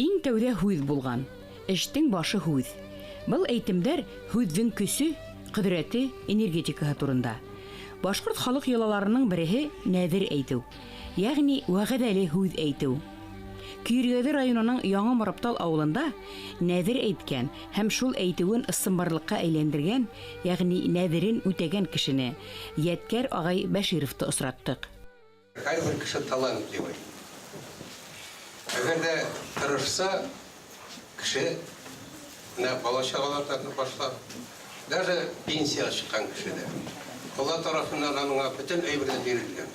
Иң тәүдә һүҙ булган. Эштең башы һүҙ. Был әйтемдәр һүҙҙең көсө, ҡөҙрәте, энергетикаһы турында. Башҡорт халыҡ йолаларының береһе нәҙер әйтеү, йәғни вәғәҙәле һүҙ әйтеү. Көйөргәҙе районының Яңы Мораптал ауылында нәҙер әйткән һәм шул әйтеүен ысынбарлыҡҡа әйләндергән, йәғни нәҙерен үтәгән кешене, Йәткәр ағай Бәшировты осраттык. Һәр кеше талантлы. Әгәр дә тырышса, кеше бала-чағалардан башлап, даже пенсияға шыққан кеше дә. Алла тарафынан аныңа бүтін әйберден берілген.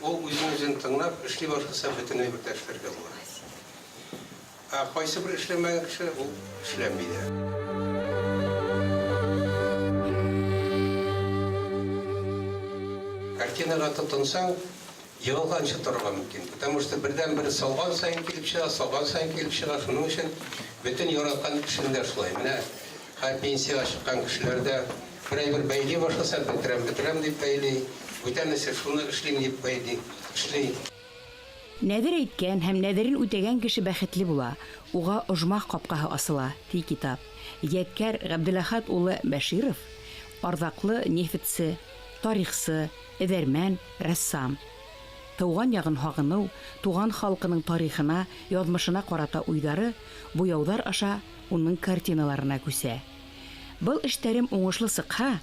Ол өзін тыңлап, эшлей башласа бүтін әйберді эшләргә була. Кайсы бер эшләмәгән кеше ул эшләмәй дә. Картинаға тотынсаң, йығылғанша торырға мөмкин. Потому что бердән-бер салған сайын килеп чыга, шуның өчен бүтән яраткан кешеләр шулай. Менә һәр пенсияга чыккан кешеләрдә бер бәйли башласа, бетерәм дип бәйли, бүтәнесе шуны эшлим дип бәйли, эшли. Нәҙер әйткән һәм нәҙерен үтәгән кеше бәхетле була. Уға ожмах ҡапҡаһы асыла, ти китап. Йәткәр Ғәбделәхәт улы Бәширов арҙаҡлы нефтсе, тарихсы, эҙәрмән, рәссам. Тыуған яғын һағыныу, туған халҡының тарихына, яҙмышына ҡарата уйҙары, буяуҙар аша уның картиналарына күсә. Был эштәрем уңышлы сыҡһа,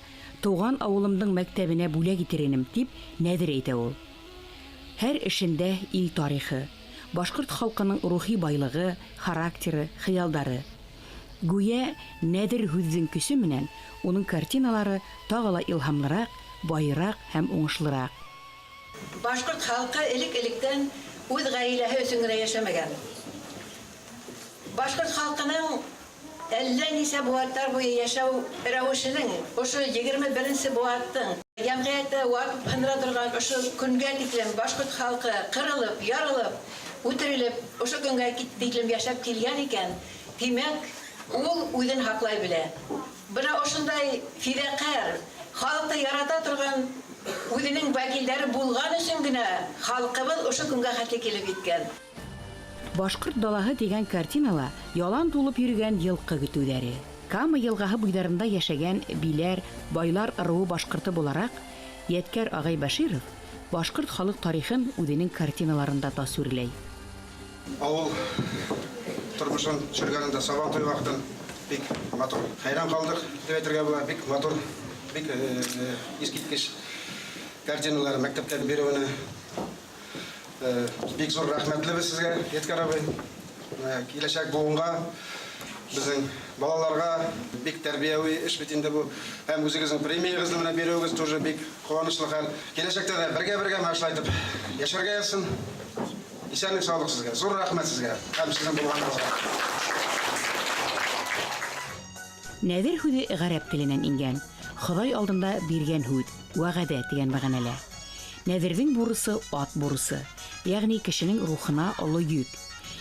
тыуған ауылымдың мәктәбенә бүләк итеренем, тип нәҙер әйтә ул. Һәр эшендә ил тарихы, башҡорт халҡының рухи байлығы, характеры, хыялдары. Гүя нәҙер һүҙҙең көсө менән уның картиналары тағы ла илһамлыраҡ, байыраҡ һәм уңышлыраҡ. Башҡорт халҡы элек-электән үҙ ғаиләһе өсөн генә йәшәмәгән. Башҡорт халҡының әллә нисә быуаттар буйы йәшәү рәүешенең, ошо 21-нсе быуаттың йәмғиәттә ватып һындыра торған ошо көнгә тиклем башҡорт халҡы ҡырылып, ярылып, үтерелеп, ошо көнгә тиклем йәшәп килгән икән, тимәк, ул үҙен һаҡлай белә. Бына ошондай фиҙаҡәр, халыҡты ярата торған үҙенең вәкилдәре булған өсөн генә халҡыбыҙ ошо көнгә хәтле килеп еткән. Башҡорт далаһы дигән картинала ялан тулып йөрөгән йылҡы көтөүҙәре. Кама йылғаһы буйҙарында йәшәгән биләр, байлар ырыуы башҡорты булараҡ, Йәткәр ағай Бәширов башҡорт халыҡ тарихын үҙенең картиналарында тасуирләй. Ауыл тормошон төшөргәнендә сабан туй ваҡытын бик матур. Хайран ҡалдыҡ дип әйтергә була, бик матур, бик искиткес картиналар мәктәптән биреүенә. Бик зур рәхмәтлебез сезгә, Йәткәр абый. Киләсәк буынға, безнең балаларға бик тәрбияви эш бит инде бу. Һәм үзегезнең премияғызны менә биреүегез тоже бик ҡыуаныслы хәл. Киләсәктә дә бергә машлайтып йәшәргә язсын. Исәнлек, саулыҡ сезгә. Зур рәхмәт сезгә. Һәм сезнең булғанығыҙға. Нәҙер һүҙе ғәрәп теленән ингән. Хоҙай алдында биргән һүҙ, вәғәҙә тигән мәғәнәлә. Нәҙерҙең бурысы ат бурысы, йәғни кешенең рухына оло йөк.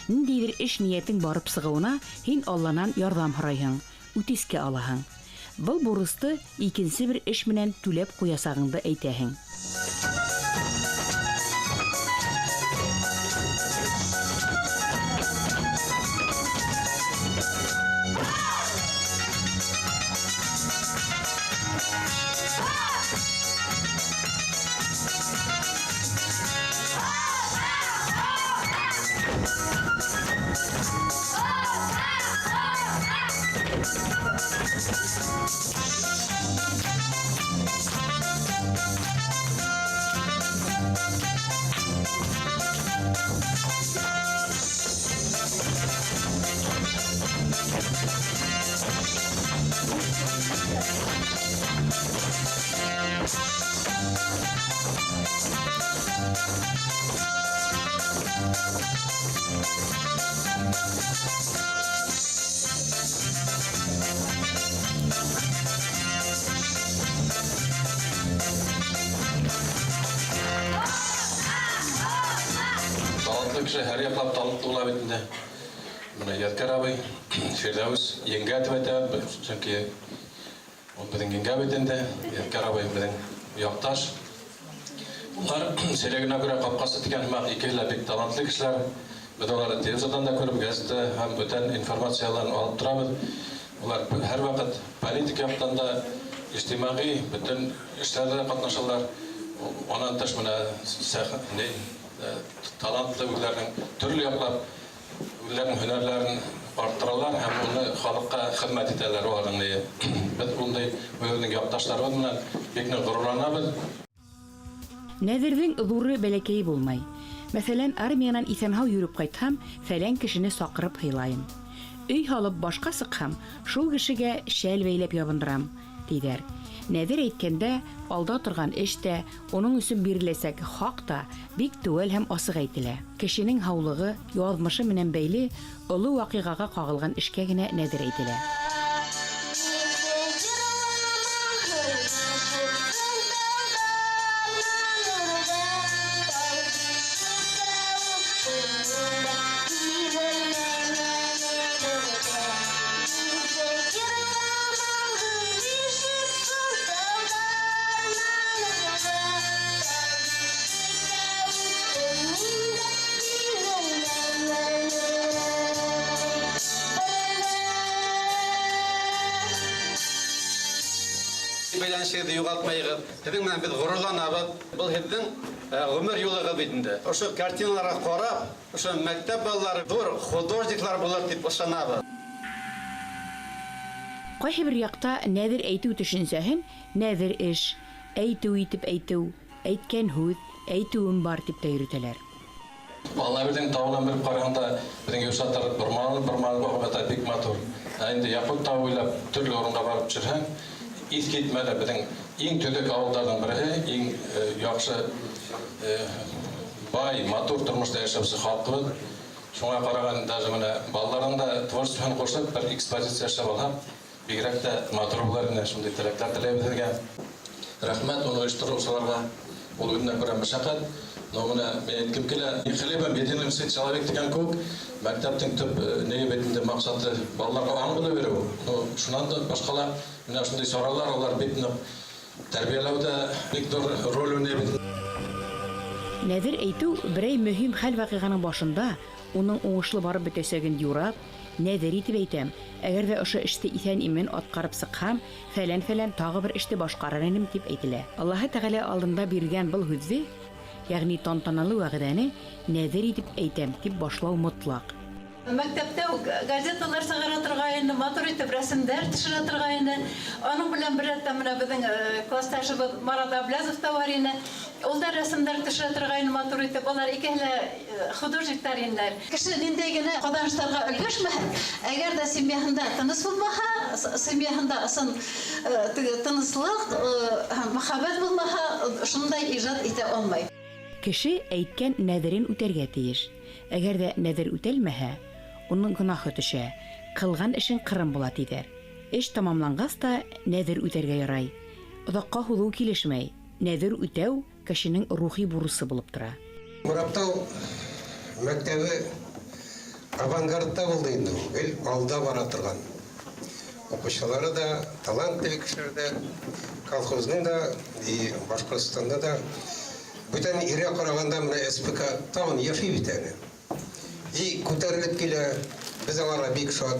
Ниндәйҙер эш ниәтең барып сығыуына һин Алланан ярҙам һорайһың, үтискә алаһың. Был бурысты икенсе бер эш менән түләп ҡуясағыңды әйтәһең. Кеше һәр яҡлап талантлы була бит инде. Менә Йәткәр абый, Фирдәүс еңгә тип әйтә, чөнки ул безнең еңгә бит инде. Йәткәр абый безнең яҡташ. Улар сирәгенә күрә ҡапҡасы тигән һымаҡ икеһе лә бик талантлы кешеләр. Biz onları televizyondan da görüp gezdi, hem bütün informasiyalarını alıp durabız. Ular her vakit politik yaptan da içtimai bütün işlerde katnaşırlar. Ondan tış buna talantlı üllerin türlü yaplap, üllerin hünerlerini arttırırlar, hem onu halkka hizmet ederler o adamı. Biz bunday üllerin yaptaşları bilen bekle gururlanabız. Näzirдің ҙуры бәләкәй булмай. Мәсәлән, армиянан исән-һау йөрөп ҡайтһам, фәлән кешене саҡырып һыйлайым. Өй һалып башҡа сыҡһам, шул кешегә шәл бәйләп ябындырам, тиҙәр. Нәҙир әйткәндә, алда торған эш тә, уның өсөн биреләсәк хаҡ та бик теүәл һәм асыҡ әйтелә. Кешенең һаулығы, яҙмышы менән бәйле оло ваҡиғаға ҡағылған эшкә генә нәҙер әйтелә. Şeyde yugaltmayız. Dedim ben biz gururlanabız. Bu hepden ömür yolu gibiydi. O şu kartinalara korap, o şu mektep balları dur, hudojniklar bular tip oşanabız. Ҡайһы бер яҡта нәҙер әйтеү төшөнсәһен нәҙер эш, әйтеү итеп әйтеү, әйткән һүҙ, әйтеүем бар тип тә йөрөтәләр. Vallahi birden tağına bir qaraganda birden yuşatlar bir mal bakıp bek motor. Endi yapıp tağıyla türlü orunga barıp çırhan. İz gitmeli birden en tüdük avullardan biri, en yaxşı bay, motor turmuşda yaşapsı halkı. Şuna qaragan даже mene balların da tворчествоны qoşup bir ekspozisiya yaşap alham. Bigrak da motorlarına şunday tilaklar tileybilirgen. Rahmet onu uyuşturuvchilarga ol gününe göre meşakkat. Nomuna men kim kela xileba medeniyatsız человек degan ko'p maktabning tüp neye betinde maqsadi bolalarga aң bila berew. Şundan da başqalar mana shunday so'rovlar ular betini tarbiyalawda bek rol o'ynaydi. Нәҙер әйтеү берәй мөһим хәл ваҡиғаның башында уның уңышлы барып бөтәсәген юрап, нәҙер итеп әйтәм. Әгәр ҙә ошо эште иҫән-имен атҡарып сыҡһам, фәлән тағы бер эште башҡарыр инем тип әйтелә. Аллаһы Тәғәлә алдында биргән был һүҙҙе, ягъни тантаналы вәғәҙәне нәҙер итеп әйтәм тип башлау мотлаҡ. Мәктәптә газеталар сығара торғайны, матур итеп рәсемдәр төшөрә торғайны. Аның белән бер рәттә менә безнең классташыбыз Марат Аблязов та бар ине. Ул да рәсемдәр төшерә торғайны, матур итеп. Алар икеһе художниктар инеләр. Кеше ниндәй генә ҡаҙаныштарға өлгәшмәһә, әгәр дә семьяһында тыныс булмаһа, семьяһында тыныслыҡ, мөхәббәт булмаһа, шундай ижад итә алмай. Кеше әйткән нәҙерен үтәргә тейеш. Әгәр дә нәҙер үтәлмәһә, уның гөнаһы төшә, ҡылған эшең ҡырын була тиҙәр. Эш тамамланғас та нәҙер үтәргә ярай. Оҙаҡҡа һуҙыу килешмәй. Нәҙер үтәү кешенең рухи бурысы булып тора. Мораптау мәктәбе авангардта булды инде. Алда бара торган. Оқучылары да, талантлы кешеләр дә, колхозның да, Башҡортостанда да бүтән ире ҡарағанда менә СПК тагын яши бит әле. Күтәрелеп килә, без аңарға бик шат.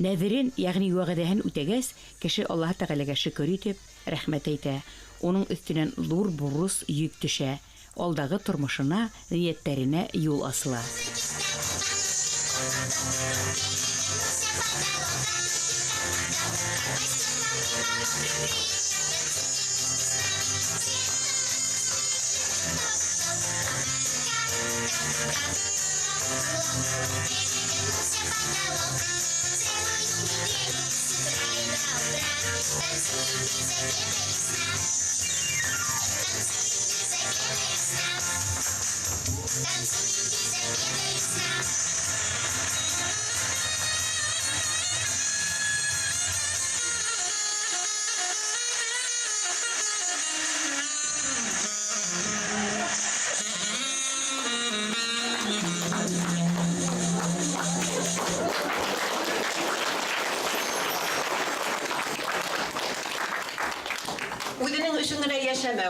Нәҙерен, ягъни вәғәҙәһен үтәгәс, кеше Аллаһ Тәғәләгә шөкөр итеп, рәхмәт әйтә. Уның өҫтөнән ҙур бурыс йөк төшә. Алдағы тормошына, ниәттәренә юл асыла.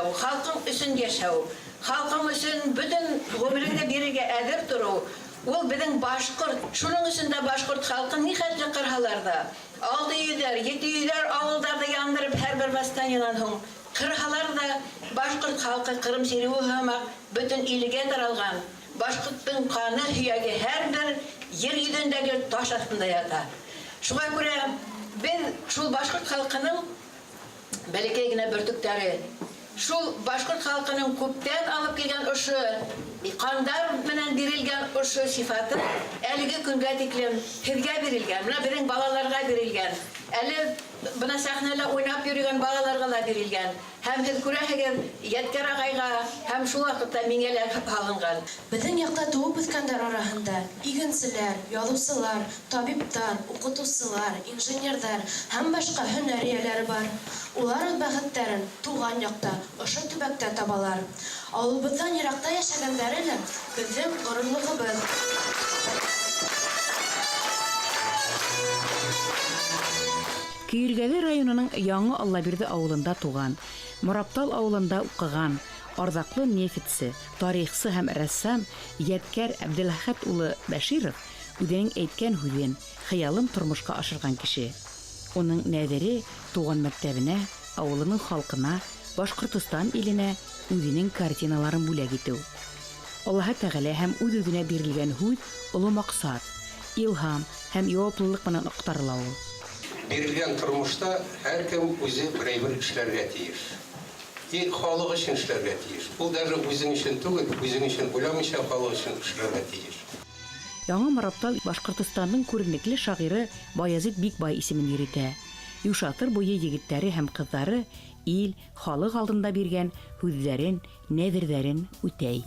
яшәү, халкың өчен яшәү, халкың өчен бөтен гомереңне бирергә әзер тору. Ул безнең башкорт, шуның өчен дә башкорт халкын ни хәтле кырһалар да. 6 өйләр, 7 өйләр авылларда яндырып һәр бер бастаниянан һуң кырһалар да башкорт халкы Кырым сируы һәммәк бөтен илгә таралган. Башкорттың каны һөяге һәр бер yer йөзендәге таш астында ята. Шуңа күрә без шул башкорт халкының бәләкәй генә бөртүктәре, шул башкорт халкының күптән алып килгән ошо кандар менән бирелгән ошо сифаты әлеге көнгә тиклем һезгә бирелгән, менә безнең балаларга бирелгән. Әле бына сәхнәлә уйнап йөргән балаларга да бирелгән. Һәм һез күрәһегез, Ядкәр агайга һәм шул вакытта миңә лә алынган. Безнең якта туып үскәннәр арасында игенчеләр, ялучылар, табиптар, укытучылар, инженерлар һәм башка һөнәр ияләре бар. Улар үз бәхетләрен туган якта, ошо төбәктә табалар. Авылыбыздан еракта яшәгәннәр эле безнең горурлыгыбыз. Көйргәле районының Яңы Аллабирде авылында туган, Мораптал авылында укыган, ардаклы нефтче, тарихчы һәм рәссам Ядкәр Әбделәхәт улы Бәширов үзенең әйткән һүзен, хыялын тормышка ашырган кеше. Оның нәзәре туган мәктәбенә, авылының халкына, Башкортстан иленә үзенең картиналарын бүләк итү. Аллаһ Тәгалә һәм үз-үзенә бирелгән һүз олы максат, илһам һәм яуаплылык белән актарыла ул. Бирелгән тормышта һәркем үзе берәйбер эшләргә тиеш. Халык өчен эшләргә тиеш. Ул даже үзең өчен түгел, үзең өчен уйламыйча халык өчен эшләргә тиеш. Яңа Мораптал Башкортстанның күренекле шагыйре Баязит Бикбай исемен йөритә. Юшатыр буе егетләре һәм кызлары ил, халык алдында биргән һүзләрен, нәзерләрен үтәй.